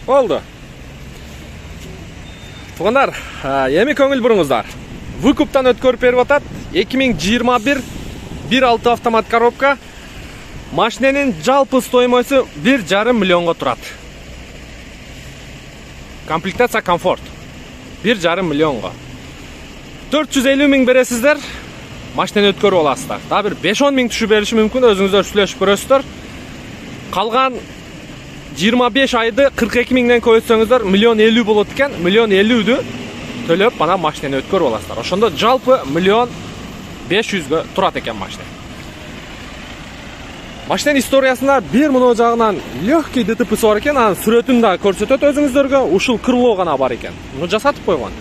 Oldu. Туғандар, эми көңүл буруңуздар. Выкуптан өткөрүп берип атат. 2021 1.6 автомат коробка. Машиненин жалпы стоимосу 1,5 миллионго турат. Комплектация комфорт. 1,5 миллионго. 450 миң бересиздер. Машинени өткөрүп аласыздар. Дагы бир 5-10 миң түшүп бериши мүмкүн, өзүңүздөр сүйлөшүп көрөсүздөр. Калган 25 айды 42 миңден көбөйтсөңүздөр 1,50 болот экен. 1,50ді төлөп ана машинени өткөрүп аласыздар. Ошондо жалпы 1,500,000гө турат экен машина. Машиненин историясында бир мына жагынан легкий ДТП'си бар экен. Анын сүрөтүн да көрсөтөт өзүңүздөргө. Ушул крыло гана бар экен. Муну жасатып койгон.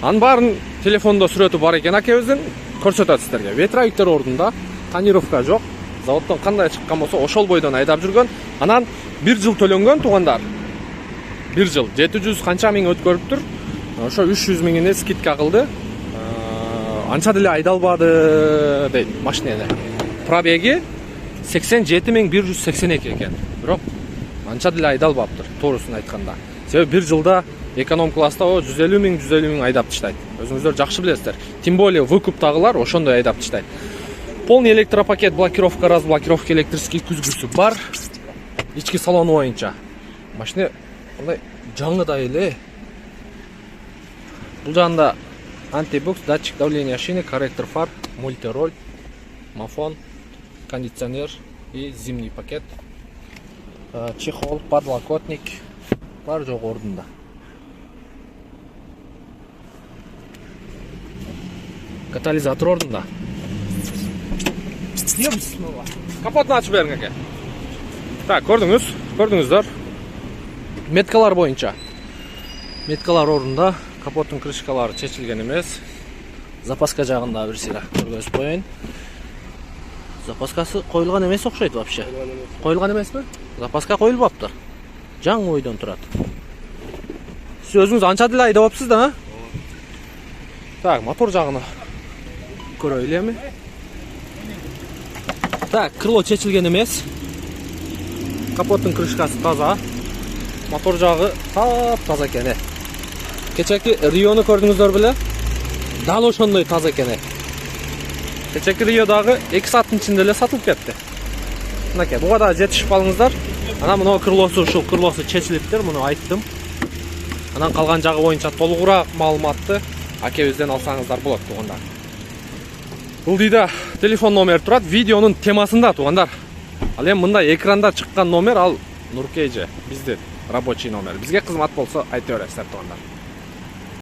Анын баарын телефондо сүрөтү бар экен акебиздин. Көрсөтөт сиздерге. Ветровиктер ордунда, тонировка жок. Заводдон кандай чыккан болсо ошол бойдон айдап жүргөн. Анан 1 жыл төлөнгөн тугандар. 1 жыл 700 канча миң өткөрүптүр. Ошо 300 миңине скидка кылды. Анча деле айдалбады дейт машинени. Пробеги 87.182 экен. Бирок анча деле айдалбаптыр, тоорусун айтканда. Себеби 1 жылда эконом класста 150 миң айдап таштайт. Өзүңүздөр жакшы билесиздер. Тем более выкуптагылар ошондой айдап таштайт. Полный электропакет, блокировка, разблокировка, электрический күзгүсү бар. Ички салону боюнча. Машина мындай жаңыдай эле. Бул жагында антибукс, датчик давления шины, корректор фар, мультироль, мафон, кондиционер и зимний пакет. Чехол, подлокотник бар жок ордунда. Катализатор ордунда. Капотун ачып бериң аке. Так, көрдүңүздөр. Меткалар боюнча. Меткалар ордунда, капоттун крышкалары чечилген эмес. Запаска жагында бир сыйра көргөзүп коеюн. Запаскасы коюлган эмес окшойт вообще. Коюлган эмеспи? Запаска коюлбаптыр. Жаңы ойдон турат. Сиз өзүңүз анча деле айдабапсыз да, а? Так, мотор жагына көрөйлү эми. Так, крыло чечилген эмес. Капоттун крышкасы таза. Мотор жагы таза экен. Кечеки Риону көрдүңүздөр беле? Дал ошондой таза экен. Кечеки Риодагы 2 сааттын ичинде эле сатылып кетти. Мынакей, буга да жетишип калыңыздар. Анан мына крылосу, ушул крылосу чечилиптир, муну айттым. Анан калган жагы боюнча толугураак маалыматты акебизден алсаңыздар болот тугандар. Бул дейде телефон номер турат, видеонун темасында тугандар. Ал эми мындай экранда чыккан номер ал Нуркей же биздин рабочий номер. Бизге кызмат болсо айта бересиздер тугандар.